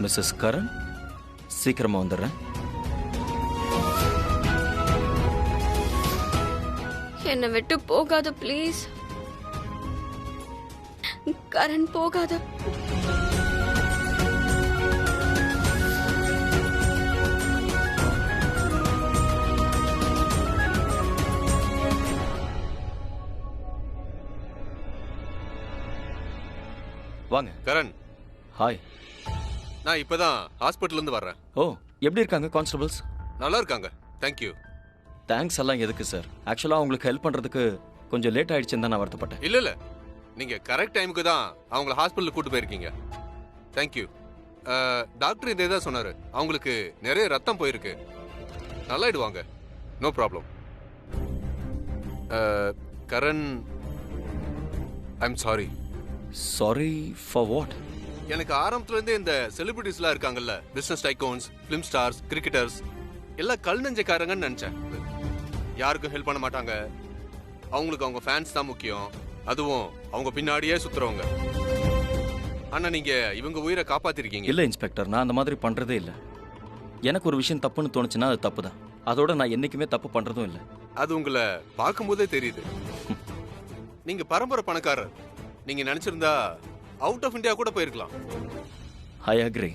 Mrs Karan, சீக்கிரமா வந்துடுறேன். என்னை விட்டு போகாத ப்ளீஸ். கரண் போகாத. வாங்க. கரண், ஹாய். நான் இப்பதான் ஹாஸ்பிட்டல்ல இருந்து வர்றேன். ஓ, எப்படி இருக்காங்க கான்ஸ்டபிள்ஸ்? நல்லா இருக்காங்க, தேங்க்யூ. தேங்க்ஸ் எல்லாம் எதுக்கு சார்? ஆக்சுவலாக உங்களுக்கு ஹெல்ப் பண்ணுறதுக்கு கொஞ்சம் லேட் ஆயிடுச்சுன்னு தான் நான் வருத்தப்பட்டேன். இல்ல நீங்க கரெக்ட் டைமுக்கு தான் அவங்கள ஹாஸ்பிட்டல் கூட்டு போயிருக்கீங்க. தேங்க்யூ. டாக்டர் இதே தான் சொன்னாரு, அவங்களுக்கு நிறைய ரத்தம் போயிருக்கு, நல்லாயிடுவாங்க, no problem. Karan, I'm sorry. Sorry for what? எனக்கு ஆரம்பத்துல இருந்தே இந்த செலிபிரிட்டிஸ்லாம் இருக்காங்கல்ல, business tycoons, film stars, cricketers எல்லாம் கல் நெஞ்சக்காரங்கன்னு நினைச்சேன். யாருக்கும் ஹெல்ப் பண்ண மாட்டாங்க, அவங்களுக்கு அவங்க ஃபேன்ஸ் தான் முக்கியம், அதுவும் அவங்க பின்னாடியே சுத்துறவங்க. ஆனா நீங்க இவங்க உயிரை காப்பாத்திருக்கீங்க. இல்ல இன்ஸ்பெக்டர், நான் அந்த மாதிரி பண்றதே இல்ல. எனக்கு ஒரு விஷயம் தப்புன்னு தோணுச்சுன்னா அது தப்பு தான். அதோட நான் என்னைக்குமே தப்பு பண்றதும் இல்ல. அது உங்களை பார்க்கும்போதே தெரியுது. நீங்க பரம்பரை பணக்காரர். நீங்க நினைச்சிருந்தா அவுட் ஆஃப் இந்தியா கூட போயிருக்கலாம். I agree.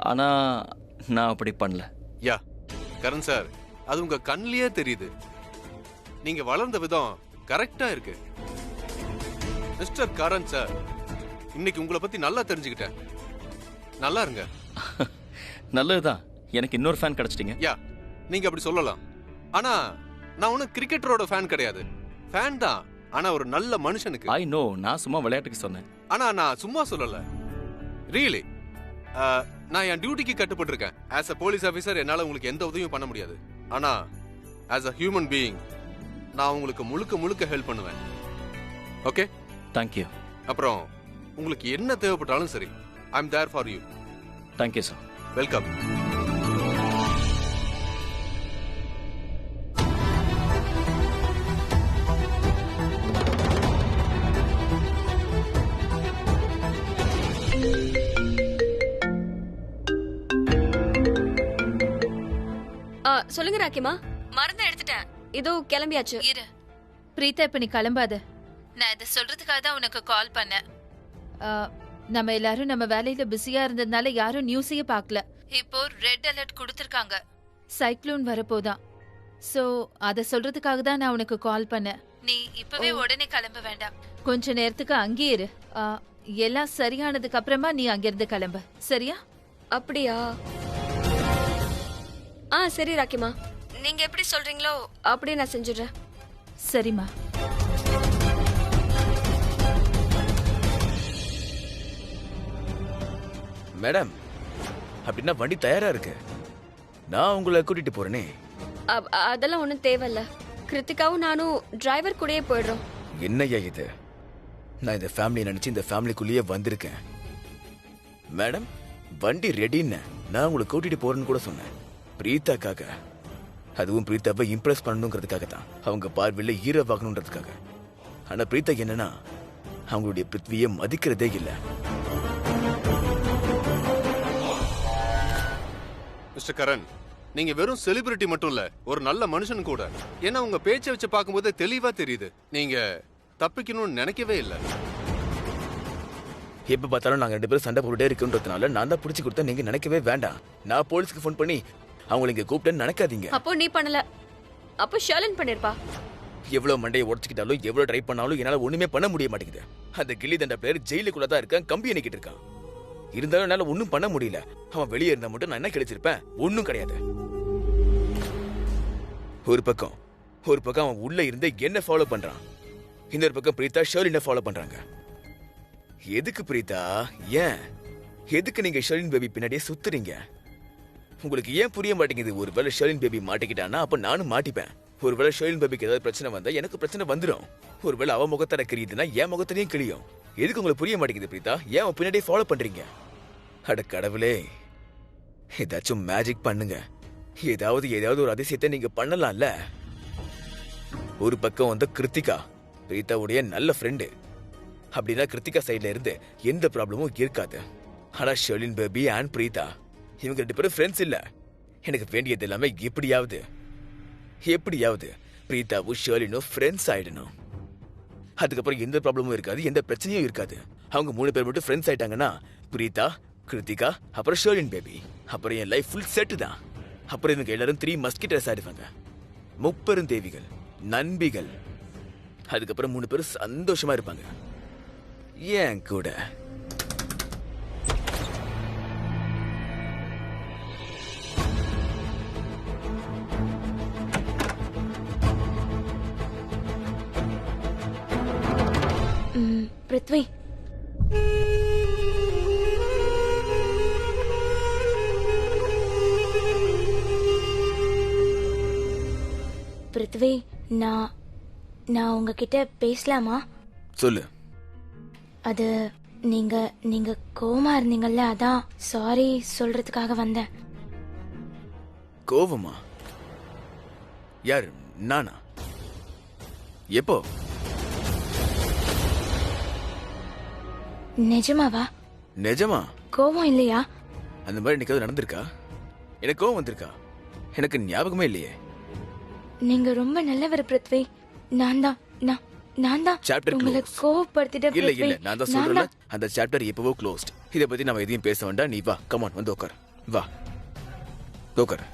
ஆனா நான் அப்படி பண்ணல. யா கரண் சார், அது உங்க கண்ணிலேயே தெரியுது. நீங்க வளர்ந்த விதம் கரெக்டா இருக்கு. மிஸ்டர் கரண் சார், இன்னைக்கு உங்களை பத்தி நல்லா தெரிஞ்சுக்கிட்டேன். நல்லா இருங்க. நல்லதுதான், எனக்கு இன்னொரு ஃபேன் கிடைச்சிட்டீங்க. யா, நீங்க அப்படி சொல்லலாம். ஆனா நான் ஒன்னும் கிரிக்கெட்டரோட ஃபேன் கிடையாது. ஃபேன் தான், ஆனா ஒரு நல்ல மனுஷனுக்கு. ஐ நோ, நான் சும்மா விளையாட்டுக்கு சொன்னேன். ஆனா நான் சும்மா சொல்லல, ரியலி. நான் என் டியூட்டிக்கு கட்டுப்பட்டிருக்கேன். ஆஸ் அ போலீஸ் ஆஃபீஸர் என்னால உங்களுக்கு எந்த உதவியும் பண்ண முடியாது. ஆனா ஆஸ் அ ஹியூமன் பீயிங் நான் உங்களுக்கு முழுக்க முழுக்க ஹெல்ப் பண்ணுவேன். Okay, thank you. அப்புறம் உங்களுக்கு என்ன தேவைப்பட்டாலும் சரி, I am there for you. Thank you sir. Welcome. சொல்லுங்க ராக்கிமா. மருந்து எடுத்துட்டேன், இதோ கிளம்பியாச்சு. இரு பிரீதா, இப்ப நீ கிளம்பாத. நான் இதை சொல்றதுக்காக தான் உனக்கு கால் பண்ணேன். நம்ம எல்லாரும் நம்ம வேலையில பிஸியா இருந்ததுனால யாரும் நியூஸையே பார்க்கல. இப்போ ரெட் அலர்ட் கொடுத்திருக்காங்க, சைக்ளோன் வரப்போதான். சோ அத சொல்றதுக்காக தான் நான் உனக்கு கால் பண்ணேன். நீ இப்பவே உடனே கிளம்ப வேண்டாம், கொஞ்ச நேரத்துக்கு அங்கேயே இரு. எல்லாம் சரியானதுக்கு அப்புறமா நீ அங்கிருந்து கிளம்ப, சரியா? அப்படியா? சரி ராக்கிமா, நீங்க எப்படி சொல்றீங்களோ அப்படியே நான் செஞ்சுடுறேன். சரிம்மா. மேடம், அப்படின்னா வண்டி தயாரா இருக்கு, நான் உங்களை கூட்டிட்டு போறேனே. அதெல்லாம் ஒன்றும் தேவையில்ல, கிருத்திகாவும் நானும் டிரைவர் கூடயே போயிடுறோம். என்னையா இது? நான் இந்த ஃபேமிலியை நினைச்சு இந்த ஃபேமிலிக்குள்ளேயே வந்திருக்கேன். மேடம், வண்டி ரெடின்னு நான் உங்களை கூட்டிட்டு போறேன்னு கூட சொன்னேன், பிரீத்தாக்காக. அதுவும் பிரீத்தாவை இம்ப்ரெஸ் பண்ணணுங்கிறதுக்காக தான், அவங்க பார்வையில ஈரவாகணுன்றதுக்காக. ஆனா பிரீத்தா என்னன்னா அவங்களுடைய பிருத்வியை மதிக்கிறதே இல்லை. மிஸ்டர் கரண், நீங்க வெறும் செலிபிரிட்டி மட்டும் இல்ல, ஒரு நல்ல மனுஷன் கூட. ஏன்னா உங்க பேச்சை வச்சு பார்க்கும்போது தெளிவா தெரியுது, நீங்க தப்பிக்கணும்னு நினைக்கவே இல்லை. எப்ப பார்த்தாலும் நாங்க 2 பேரும் சண்டை போட்டுட்டே இருக்குன்றதுனால நான் தான் பிடிச்சி கொடுத்தா நீங்க நினைக்கவே வேண்டாம். நான் போலீஸ்க்கு ஃபோன் பண்ணி அவங்களை இங்க கூப்பிட்டேன்னு நினைக்காதீங்க. அப்போ நீ பண்ணல, அப்போ ஷர்லின் பண்ணிருப்பா. எவ்வளவு மண்டையை உடச்சிக்கிட்டாலும் எவ்வளவு ட்ரை பண்ணாலும் என்னால ஒண்ணுமே பண்ண முடிய மாட்டேங்குது. அந்த கில்லி தண்ட பிளேயர் ஜெயிலுக்குள்ள தான் இருக்கான், கம்பி எண்ணிக்கிட்டு இருக்கான். இருந்தாலும் என்னால ஒன்னும் பண்ண முடியல. அவன் வெளியே இருந்தா மட்டும் நான் என்ன கிடைச்சிருப்பேன்? ஒன்னும் கிடையாது. ஒரு பக்கம் அவன் உள்ள இருந்து என்ன ஃபாலோ பண்றான், இன்னொரு பக்கம் பிரீதா ஷர்லினை ஃபாலோ பண்றாங்க. எதுக்கு பிரீதா? ஏன் எதுக்கு நீங்க ஷர்லின் பேபி பின்னாடியே சுத்துறீங்க? உங்களுக்கு ஏன் புரிய மாட்டேங்குது? ஒருவேளை ஷர்லின் பேபி மாட்டிக்கிட்டானா அப்ப நானும் மாட்டிப்பேன். ஒருவேளை ஷர்லின் பேபிக்கு ஏதாவது பிரச்சனை வந்தா எனக்கு பிரச்சனை வந்துடும். ஒருவேளை அவ முகத்தட கிரியுதுன்னா என் முகத்திலையும் கிளியும். எதுக்கு உங்களுக்கு புரிய மாட்டேங்குது பிரீதா? ஏன் அவன் பின்னாடியே ஃபாலோ பண்றீங்க? அட கடவுளே, ஏதாச்சும் மேஜிக் பண்ணுங்க. ஏதாவது ஒரு அதிசயத்தை நீங்க பண்ணலாம்ல. ஒரு பக்கம் வந்து கிருத்திகா, பிரீதாவுடைய நல்ல ஃப்ரெண்டு. அப்படின்னா கிருத்திகா சைட்ல இருந்து எந்த ப்ராப்ளமும் இருக்காது. ஆனா ஷர்லின் பேபி அண்ட் பிரீதா இவங்க 2 பேரும் ஃப்ரெண்ட்ஸ் இல்ல. எனக்கு வேண்டியது எல்லாமே எப்படியாவது பிரீதாவும் ஷர்லினும் ஃப்ரெண்ட்ஸ் ஆயிடணும். அதுக்கப்புறம் எந்த ப்ராப்ளமும் இருக்காது, எந்த பிரச்சனையும் இருக்காது. அவங்க 3 பேர் மட்டும் ஃப்ரெண்ட்ஸ் ஆயிட்டாங்கன்னா பிரீதா, கிருத்திகா, அப்புறம் ஷர்லின் பேபி, அப்புறம் என் லைஃப் ஃபுல் செட்டு தான். அப்புறம் இவங்க எல்லாரும் 3 மஸ்கிட்டர்ஸ் ஆயிடுவாங்க. 30 தேவிகள், நண்பிகள். அதுக்கப்புறம் 3 பேரும் சந்தோஷமா இருப்பாங்க ஏன் கூட. பிருத்வி, பிருத்வி, நான் உங்ககிட்ட பேசலாமா? சொல்லு. அது நீங்க கோவமா இருந்தீங்கல்ல, அதான் சாரி சொல்றதுக்காக வந்தேன். கோவமா? யாரு? நானா? எப்போ? நிஜமாவா? நிஜமா? கோவம் இல்லையா? அந்த மாதிரி எனக்கு நடந்திருக்கா? எனக்கு கோவம் வந்திருக்கா? எனக்கு ஞாபகமே இல்லையே. நீங்க ரொம்ப நல்லவர் பிருத்வி. நான் தான் சாப்டர் உங்களை க்ளோஸ். கோவப்படுத்திட்டேன் இல்ல பிருத்வி. நான் தான் சொல்றேன், அந்த சாப்டர் எப்பவோ க்ளோஸ்ட். இத பத்தி நாம எதையும் பேச வேண்டாம். நீ வா, கம் ஆன், வந்து உட்கார். வா, உட்கார்.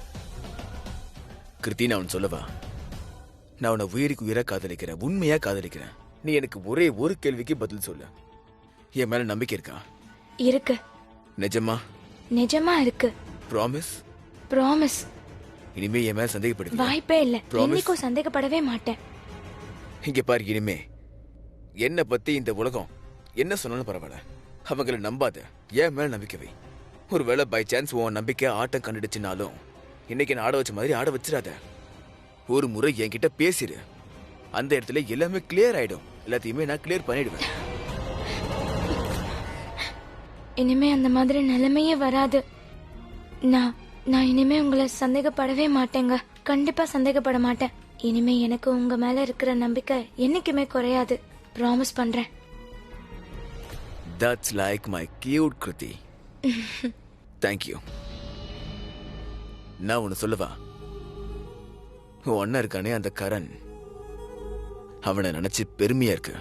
கிருத்தி, நான் உன் சொல்லவா? நான் உன்னை உயிருக்கு உயிரா காதலிக்கிறேன், உண்மையா காதலிக்கிறேன். நீ எனக்கு ஒரே ஒரு கேள்விக்கு பதில் சொல்லு. என் மேல நம்பிக்கை இருக்கா? இருக்கு. நிஜமா இருக்கு. ப்ராமிஸ். இனிமே என் மேல சந்தேகப்படுவீங்க? வாய்ப்பே இல்ல. Promise? என்னைக்கும் சந்தேகப்படவே மாட்டேன். இங்க பாரு, இனிமே என்ன பத்தி இந்த உலகம் என்ன சொன்னாலும் பரவாயில்ல, அவங்கள நம்பாத. என் மேல நம்பிக்கை வை. ஒருவேளை பை சான்ஸ் உன் நம்பிக்கை ஆட்டம் கண்டுடுச்சுனாலும் இன்னைக்கு நான் ஆட வச்ச மாதிரி ஆட வச்சிடாத. ஒரு முறை என்கிட்ட பேசிடு, அந்த இடத்துல எல்லாமே கிளியர் ஆயிடும். எல்லாத்தையுமே நான் கிளியர் பண்ணிடுவேன். இனிமே அந்த மாதிரி நிலைமையே வராது. நான் இனிமே உங்களை சந்தேகப்படவே மாட்டேங்க. கண்டிப்பா சந்தேகப்பட மாட்டேன். இனிமே எனக்கு உங்க மேல இருக்கிற நம்பிக்கை என்னைக்குமே குறையாது. ப்ராமிஸ் பண்றேன். That's like my cute Kruti. Thank you. நான் ஒன்னு சொல்லவா? உன் அண்ணன் இருக்கானே, அந்த கரண், அவனை நினைச்சு பெருமையா இருக்கு.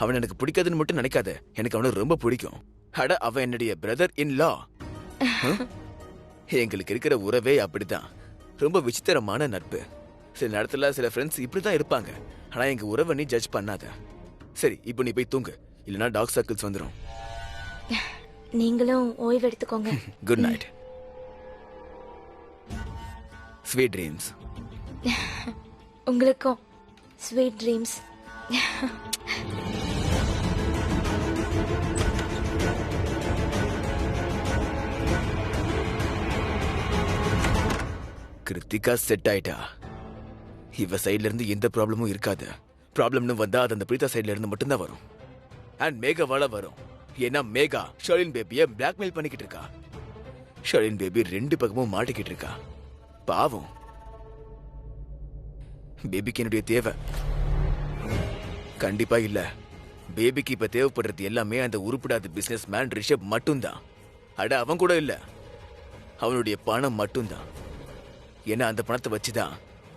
அவன் எனக்கு பிடிக்காதுன்னு மட்டும் நினைக்காத, எனக்கு அவனை ரொம்ப பிடிக்கும். அட, அவன் என்னுடைய பிரதர் இன் லா. எங்களுக்கு இருக்கிற உறவே அப்படிதான். ரொம்ப விசித்திரமான நட்பு. சில நேரத்துல சில ஃப்ரெண்ட்ஸ் இப்படிதான் இருப்பாங்க. ஆனா எங்க உறவை நீ ஜட்ஜ் பண்ணாத. சரி, இப்போ நீ போய் தூங்கு, இல்லனா டாக் சர்க்கிள்ஸ் வந்துரும். நீங்களும் ஓய்வு எடுத்துக்கோங்க. Good night. Sweet dreams. உங்களுக்கும் ஸ்வீட் ட்ரீம்ஸ். கிருத்திகா செட் ஆயிட்டா. இவ சைடுல இருந்து எந்த ப்ராப்ளமும் இருக்காது. ப்ராப்ளம்னு வந்தா அது அந்த பிரீதா சைடுல இருந்து மட்டும்தான் வரும். அண்ட் மேகாவால வரும். ஏன்னா மேகா ஷர்லின் பேபியை பிளாக்மெயில் பண்ணிக்கிட்டு இருக்கா. ஷர்லின் பேபி 2 பக்கமும் மாட்டிக்கிட்டு இருக்கா. பாவம். பேபிக்கு என்னுடைய தேவை கண்டிப்பா இல்ல. பேபிக்கு இப்ப தேவைப்படுறது எல்லாமே அந்த உருப்படாத பிசினஸ் மேன் ரிஷப் மட்டும்தான். அட, அவன் கூட இல்ல, அவனுடைய பணம் மட்டும்தான். ஏன்னா அந்த பணத்தை வச்சுதான்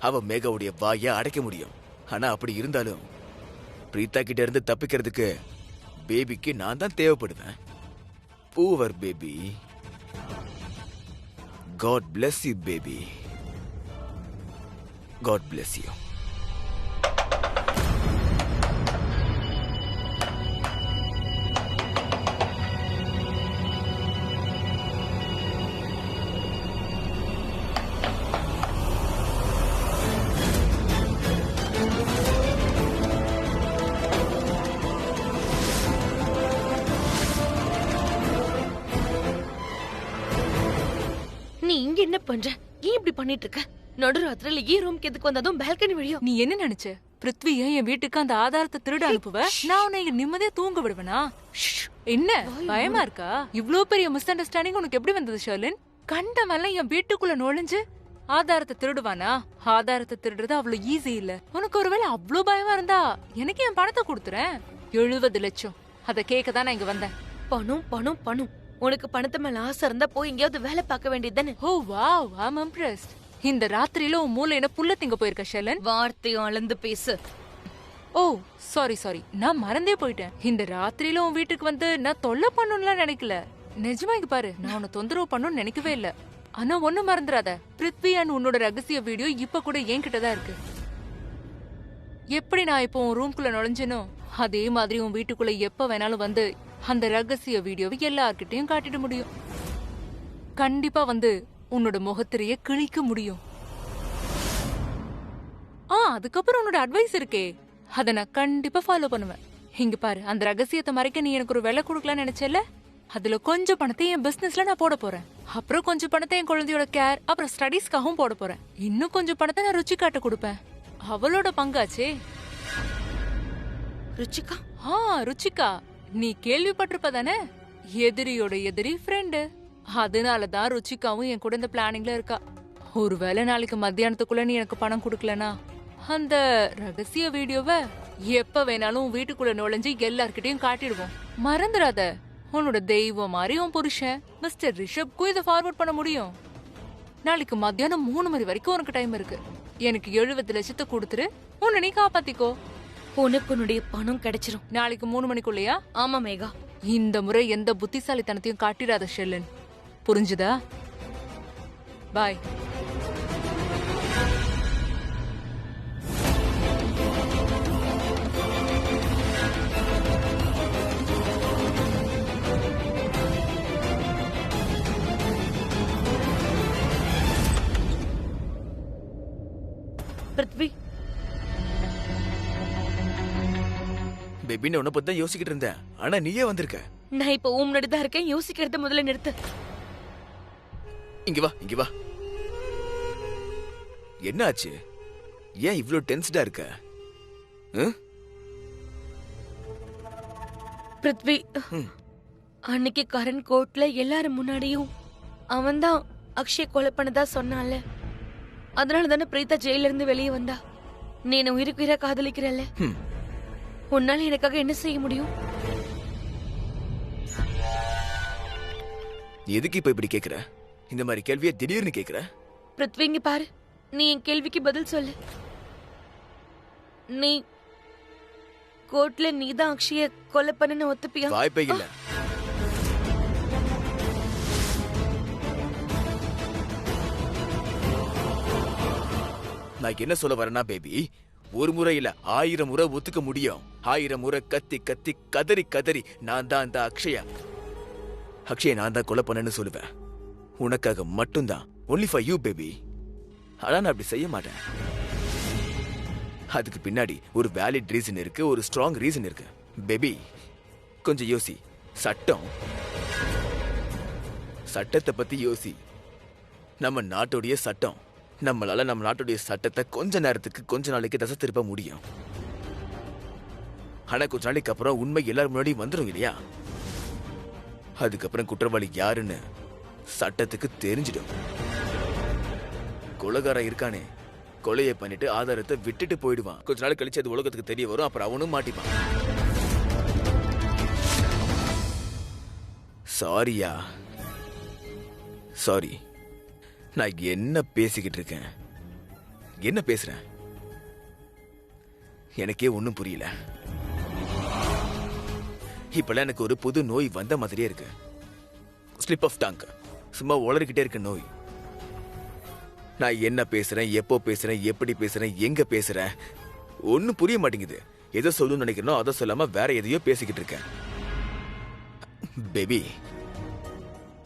அவ மேகாவுடைய வாயை அடைக்க முடியும். ஆனா அப்படி இருந்தாலும் பிரீதா கிட்ட இருந்து தப்பிக்கிறதுக்கு பேபிக்கு நான் தான் தேவைப்படுவேன். Poor baby. God bless you, baby. God bless you. நீ இங்க என்ன பண்ற? ஏன் இப்படி பண்ணிட்டு இருக்க? நடுராத்திரில ரூம்க்கு எதுக்கு வந்ததும் பால்கனி வழியா? நீ என்ன நினைச்ச? பிருத்விய என் வீட்டுக்கு அந்த ஆதாரத்தை திருட அனுப்புவ? நான் உன்னை இங்க நிம்மதியா தூங்க விடுவேனா? என்ன பயமா இருக்கா? இவ்ளோ பெரிய மிஸ் அண்டர்ஸ்டாண்டிங் உனக்கு எப்படி வந்தது ஷர்லின்? கண்டவெல்லாம் என் வீட்டுக்குள்ள நுழைஞ்சு ஆதாரத்தை திருடுவானா? ஆதாரத்தை திருடுறது அவ்வளவு ஈஸி இல்ல. உனக்கு ஒருவேளை அவ்வளவு பயமா இருந்தா எனக்கு என் பணத்தை கொடுத்துறேன். 70 லட்சம். அத கேட்க தான் நான் இங்க வந்தேன். பணம் பணம் பணம். உனக்கு பணத்து மேல ஆசை இருந்தா போய் எங்கேயாவது வேலை பார்க்க வேண்டியது தானே. ஓ வாவ், ஐம் இம்ப்ரெஸ்ட். இந்த ராத்திரியில உன் மூளை என்ன புல்ல திங்க போயிருக்க ஷெலன்? வார்த்தையை அளந்து பேசு. ஓ சாரி, நான் மறந்தே போயிட்டேன். இந்த ராத்திரியில உன் வீட்டுக்கு வந்து நான் தொல்லை பண்ணணும்லாம் நினைக்கல. நிஜமா இங்க பாரு, நான் உன்னை தொந்தரவு பண்ணணும்னு நினைக்கவே இல்ல. ஆனா ஒண்ணு மறந்துடாத, பிருத்வி அண்ட் உன்னோட ரகசிய வீடியோ இப்ப கூட என்கிட்டதான் இருக்கு. எப்படி நான் இப்போ உன் ரூம்குள்ள நுழைஞ்சனோ அதே மாதிரி உன் வீட்டுக்குள்ள எப்ப வேணாலும் வந்து அந்த ரகசிய வீடியோவை எல்லார்கிட்டயும் காட்டிட முடியும். கண்டிப்பா வந்து உன்னோட முகத்திரைய கிழிக்க முடியும். அதுக்கப்புறம் உன்னோட அட்வைஸ் இருக்கே, அத நான் கண்டிப்பா ஃபாலோ பண்ணுவேன். இங்க பாரு, அந்த ரகசியத்தை மறைக்க நீ எனக்கு ஒரு வேலை கொடுக்கலாம்னு நினைச்சல, அதுல கொஞ்சம் பணத்தை என் பிசினஸ்ல நான் போட போறேன். அப்புறம் கொஞ்சம் பணத்தை என் குழந்தையோட கேர் அப்புறம் ஸ்டடீஸ்க்காகவும் போட போறேன். இன்னும் கொஞ்சம் பணத்தை நான் ருச்சிகாட்ட கொடுப்பேன். அவளோட பங்காச்சே. ருச்சிகா? ருச்சிகா, நீ கேள்விப்பட்டிருப்பதானே, எதிரியோட எதிரி ஃப்ரெண்டு. அதனாலதான் ருச்சிகாவும் என் கூட இந்த பிளானிங்ல இருக்கா. ஒருவேளை நாளைக்கு மத்தியானத்துக்குள்ள நீ எனக்கு பணம் கொடுக்கலனா அந்த ரகசிய வீடியோவை எப்ப வேணாலும் வீட்டுக்குள்ள நுழைஞ்சு எல்லார்கிட்டயும் காட்டிடுவோம். மறந்துடாத, உன்னோட தெய்வம் மாதிரி உன் புருஷன் மிஸ்டர் ரிஷப்க்கும் இதை ஃபார்வர்ட் பண்ண முடியும். நாளைக்கு மத்தியானம் 3 மணி வரைக்கும் உனக்கு டைம் இருக்கு. எனக்கு 70 லட்சத்தை கொடுத்துரு, உன்னை நீ காப்பாத்திக்கோ. உனக்கு உன்னுடைய பணம் கிடைச்சிரும். நாளைக்கு 3 மணிக்குள்ளயா? ஆமா மேகா. இந்த முறை எந்த புத்திசாலித்தனத்தையும் காட்டிடாத ஷெல்லன், புரிஞ்சுதா? பாய். பிருத்வி, பேபி நான் உன்னை பத்தி தான் யோசிக்கிட்டு இருந்தேன். ஆனா நீயே வந்திருக்க. நான் இப்ப முன்னாடி தான் இருக்கேன். யோசிக்கிறத முதல்ல நிறுத்து. இங்க வா. என்ன ஆச்சு? ஏன் இவ்ளோ டென்ஸ்டா இருக்க? பிருத்வி, அன்னைக்கு கரண் கோர்ட்ல எல்லாரும் முன்னாடியும் அவன்தான் அக்ஷய் கொலை பண்ணதா சொன்னான்ல. அதனால தானே பிரீதா ஜெயில இருந்து வெளியே வந்தா. நீ என்ன உயிருக்கு உயிரா காதலிக்கிறல்ல, உன்னால எனக்காக என்ன செய்ய முடியும்? எதுக்கு இப்ப இப்படி கேக்குற? இந்த மாதிரி கேள்வியை திடீர்னு கேக்குற? பிருத்வி, இங்க பாரு, நீ என் கேள்விக்கு பதில் சொல்லு. நீ கோர்ட்ல நீதான் அக்ஷய கொலை பண்ணனு ஒத்துப்பியா? வாய்ப்பே இல்ல. நான் என்ன சொல்ல வரேன்னா பேபி, ஒரு முறை இல்ல 1000 முறை ஒத்துக்க முடியும். 1000 முறை கத்தி கத்தி கதறி கதறி நான் தான் அந்த அக்ஷய நான் தான் கொலை பண்ணேன்னு சொல்லுவேன். உனக்காக மட்டும்தான். Only for you baby. ஆனா நான் அப்படி செய்ய மாட்டேன். அதுக்கு பின்னாடி ஒரு வேலிட் ரீசன் இருக்கு, ஒரு ஸ்ட்ராங் ரீசன் இருக்கு. பேபி கொஞ்சம் யோசி. சட்டத்தை பத்தி யோசி. நம்ம நாட்டுடைய சட்டம், நம்மளால நம்ம நாட்டுடைய சட்டத்தை கொஞ்ச நேரத்துக்கு கொஞ்ச நாளைக்கு தசை திருப்ப முடியும். ஆனா கொஞ்ச நாளைக்கு அப்புறம் உண்மை எல்லாரும் முன்னாடி வந்துடும் இல்லையா? அதுக்கப்புறம் குற்றவாளி யாருன்னு சட்டத்துக்கு தெரிஞ்சிடும். கொலைகாரன் இருக்கானே, கொலையை பண்ணிட்டு ஆதாரத்தை விட்டுட்டு போயிடுவான். கொஞ்ச நாள் கழிச்சு அது உலகத்துக்கு தெரிய வரும். அப்புறம் அவனும் மாட்டிப்பான். சாரி. நான் என்ன பேசிக்கிட்டு இருக்கேன்? என்ன பேசுறேன்? எனக்கே ஒண்ணும் புரியல. இப்பெல்லாம் எனக்கு ஒரு புது நோய் வந்த மாதிரியே இருக்கு. Slip of tongue. சும்மா உளறிக்கிட்டே இருக்க நோய். நான் என்ன பேசுறேன், எப்போ பேசுறேன், எப்படி பேசுறேன், எங்க பேசுறேன், ஒன்னும் புரிய மாட்டேங்குது. எதை சொல்லணும்னு நினைக்கிறனோ அதை சொல்லாம வேற எதையோ பேசிக்கிட்டு இருக்கேன். பேபி,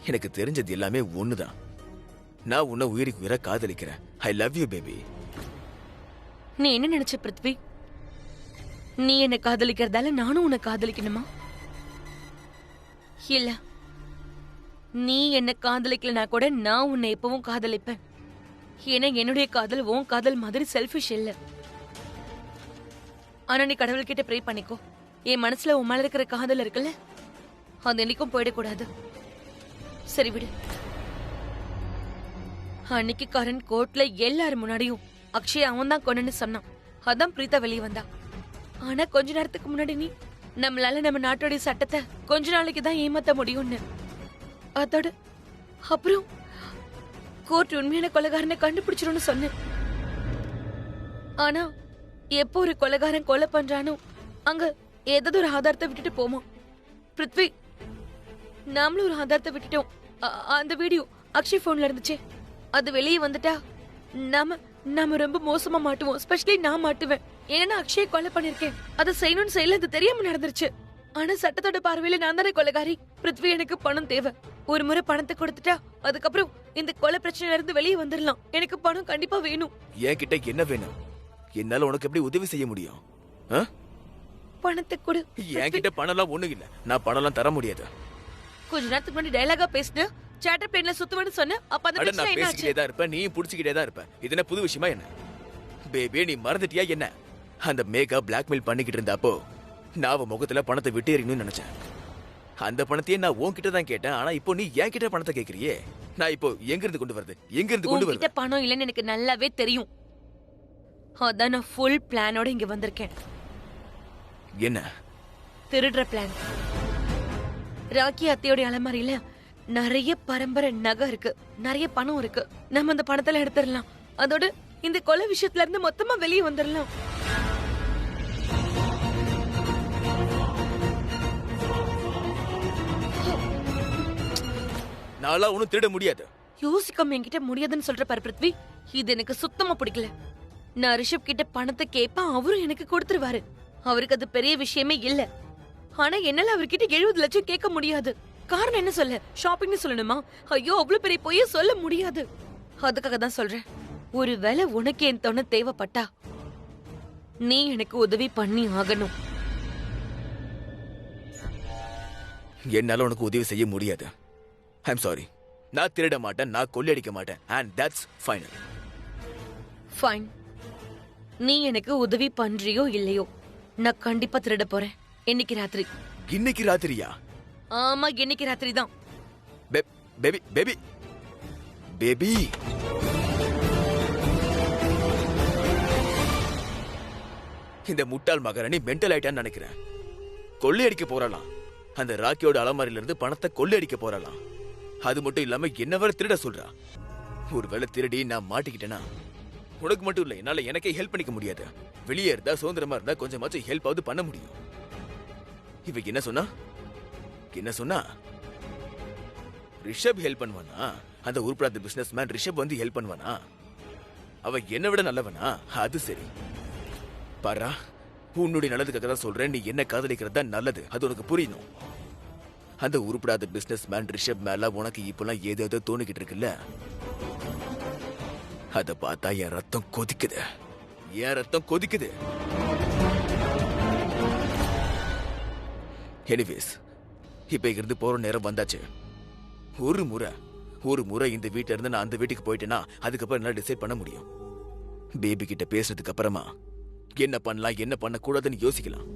எனக்கு தெரிஞ்சது எல்லாமே ஒண்ணுதான். நான் உன்னை உயிருக்கு உயிரை காதலிக்கிறேன். I love you baby. நீ என்ன நினைச்ச பிருத்வி? நீ என்ன காதலிக்கிறதால நானும் உன்னை காதலிக்கணுமா? இல்ல, நீ என்ன காதலிக்கலனா கூட நான் உன்னை எப்பவும் காதலிப்பேன். ஏன்னா என்னுடைய காதல் உன் காதல் மாதிரி செல்ஃபிஷ் இல்ல. ஆனா நீ கடவுள்கிட்ட ப்ரே பண்ணிக்கோ. என் மனசுல உன் மேல இருக்கிற காதல் இருக்குல்ல, அது என்னைக்கும் போயிடக்கூடாது. சரி விடு. அன்னைக்கு கரண் கோர்ட்ல எல்லாரும் முன்னாடியும் அக்ஷய் அவன் தான் கொண்டுன்னு சொன்னான். அதான் பிரீதா வெளியே வந்தா. ஆனா கொஞ்ச நேரத்துக்கு முன்னாடி நீ நம்மளால நம்ம நாட்டோட சட்டத்தை கொஞ்ச நாளைக்கு தான் ஏமாத்த முடியும்னு. அதோட அப்புறம் கோர்ட் உண்மையான கொலைகாரனை கண்டுபிடிச்சிரும்னு சொன்னேன். ஆனா எப்போ ஒரு கொலைகாரன் கொலை பண்றானோ அங்க ஏதாவது ஒரு ஆதாரத்தை விட்டுட்டு போமா. பிருத்வி, நாமளும் ஒரு ஆதாரத்தை விட்டுட்டோம். அந்த வீடியோ அக்ஷய் போன்ல இருந்துச்சே, அது வெளியே வந்துட்டா நாம ரொம்ப மோசமா மாட்டுவோம். ஸ்பெஷலி நான் மாட்டுவேன். ஏன்னா அக்ஷய் கொலை பண்ணிருக்கேன். அதை செய்யணும்னு செய்யல, அது தெரியாம நடந்துருச்சு. ஆனா சட்டத்தோட பார்வையில நான் தானே கொலைகாரி. பிருத்வி, எனக்கு பணம் தேவை. ஒரு முறை பணத்தை கொடுத்துட்டா அதுக்கப்புறம் இந்த கொலை பிரச்சனையில இருந்து வெளியே வந்துடலாம். எனக்கு பணம் கண்டிப்பா வேணும். என்கிட்ட என்ன வேணும்? என்னால உனக்கு எப்படி உதவி செய்ய முடியும்? பணத்தை கொடு. என்கிட்ட பணம்லாம் ஒண்ணு இல்ல. நான் பணம்லாம் தர முடியாது. கொஞ்ச நேரத்துக்கு முன்னாடி டயலாகா பேசிட்டு சாட்டர் பிளேன்ல சுத்துவேன்னு சொன்ன. அப்ப அந்த பிரச்சனை நான் என்னாச்சு? பேசிக்கிட்டே தான் இருப்பேன், நீ புடிச்சிக்கிட்டே தான் இருப்ப. இது என்ன புது விஷயமா என்ன? பேபி, நீ மறந்துட்டியா என்ன? அந்த மேகா பிளாக்மெயில் பண்ணிக்கிட்டு இருந்தப்போ நான் அவ முகத்துல பணத்தை விட்டு எறியணும்னு நினைச்சேன். அந்த பணத்தையே நான் உன்கிட்ட தான் கேட்டேன். ஆனா இப்போ நீ என்கிட்ட பணத்தை கேக்குறியே. நான் இப்போ எங்க இருந்து கொண்டு வருது? எங்க இருந்து கொண்டு உன்கிட்ட வருது? பணம் இல்லைன்னு எனக்கு நல்லாவே தெரியும். அதான் நான் ஃபுல் பிளானோட இங்க வந்திருக்கேன். என்ன திருடுற பிளான். ராக்கி அத்தையோட அலமாரியில நிறைய பரம்பரை நகை இருக்கு, நிறைய பணம் இருக்கு. நம்ம அந்த பணத்துல எடுத்துடலாம். அதோட இந்த கொலை விஷயத்துல இருந்து மொத்தமா வெளியே வந்துடலாம். நான்லாம் ஒன்னும் திருட முடியாது. யோசிக்காம என்கிட்ட முடியாதுன்னு சொல்ற பாரு பிருத்வி, இது எனக்கு சுத்தமா பிடிக்கல. நான் ரிஷப் கிட்ட பணத்தை கேட்பேன், அவரும் எனக்கு கொடுத்துருவாரு. அவருக்கு அது பெரிய விஷயமே இல்ல. ஆனா என்னால அவர்கிட்ட 70 லட்சம் கேட்க முடியாது. காரணம் என்ன சொல்ல? ஷாப்பிங்னு சொல்லணுமா? ஐயோ, அவ்வளவு பெரிய பொய்ய சொல்ல முடியாது. அதுக்காக தான் சொல்றேன், ஒருவேளை உனக்கு என் துணை தேவைப்பட்டா நீ எனக்கு உதவி பண்ணி ஆகணும். என்னால உனக்கு உதவி செய்ய முடியாது. I'm sorry. நான் திருட மாட்டேன், நான் கொள்ளையடிக்க மாட்டேன். And that's final. ஃபைன். நீ எனக்கு உதவி பண்றியோ இல்லையோ, நான் கண்டிப்பா திருட போறேன். இன்னைக்கு ராத்திரி. இன்னைக்கு ராத்திரியா? ஆமா, இன்னைக்கு ராத்திரி தான். பேபி பேபி பேபி இந்த முட்டாள் மகாராணி மென்டல் ஆயிட்டான்னு நினைக்கிறேன். கொள்ளையடிக்க போறலாம். அந்த ராக்கியோட அலமாரியில இருந்து பணத்தை கொள்ளையடிக்க போறலாம். அது மட்டும் இல்லாம என்ன வேற திருட சொல்றா. ஒருவேளை திருடி நான் மாட்டிக்கிட்டேனா உனக்கு மட்டும் இல்ல, என்னால எனக்கே ஹெல்ப் பண்ணிக்க முடியாது. வெளியே இருந்தா சுதந்திரமா இருந்தா கொஞ்சமாச்சும் ஹெல்ப்பாவது பண்ண முடியும். இவ என்ன சொன்னா? என்ன சொன்னா? ரிஷப் ஹெல்ப் பண்ணுவானா? அந்த உருப்படாத பிசினஸ் மேன் ரிஷப் வந்து ஹெல்ப் பண்ணுவானா? அவ என்னை விட நல்லவனா? அது சரி. பாரா, உன்னுடைய நல்லதுக்காக தான் சொல்றேன். நீ என்ன காதலிக்கிறது தான் நல்லது. அது உனக்கு புரியணும். அந்த உருப்படாத பிசினஸ் மேன் ரிஷப் மேல உனக்கு இப்பெல்லாம் ஏதோ தோணிக்கிட்டு இருக்குல்ல, அத பார்த்தா என் ரத்தம் கொதிக்குது. என் ரத்தம் கொதிக்குது. எனிவேஸ், இப்ப இருந்து போற நேரம் வந்தாச்சு. ஒரு முறை இந்த வீட்டுல இருந்து நான் அந்த வீட்டுக்கு போயிட்டேன்னா அதுக்கப்புறம் என்னால டிசைட் பண்ண முடியும். பேபி கிட்ட பேசுறதுக்கு அப்புறமா என்ன பண்ணலாம் என்ன பண்ண கூடாதுன்னு யோசிக்கலாம்.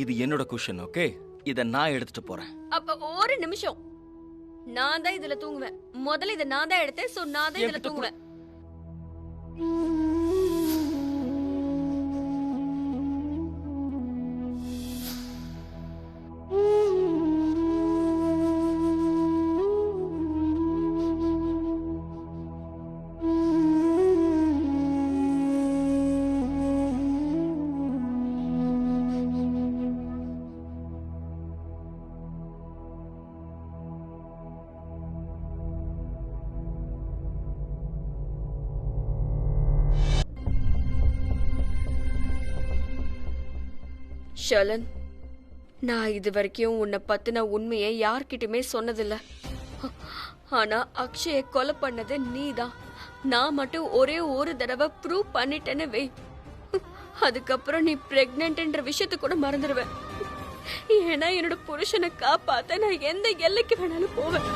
இது என்னோட குஷன், ஓகே? இத நான் எடுத்துட்டு போறேன். அப்ப ஒரு நிமிஷம், நான் தான் இதுல தூங்குவேன். முதல்ல இத நான் தான் எடுத்தேன், சோ நான் தான் இதுல தூங்குவேன். ஷலன், நான் இது வரைக்கும் உன்னை பத்தின உண்மையை யார்கிட்டயுமே சொன்னதில்ல. ஆனா அக்ஷய கொலை பண்ணது நீதான். நான் மட்டும் ஒரே ஒரு தடவை ப்ரூவ் பண்ணிட்டேன்னு வை, அதுக்கப்புறம் நீ பிரெக்னன்ட்ன்ற விஷயத்த கூட மறந்துடுவேன். ஏன்னா என்னோட புருஷனை காப்பாத்த நான் எந்த எல்லைக்கு வேணாலும் போவேன்.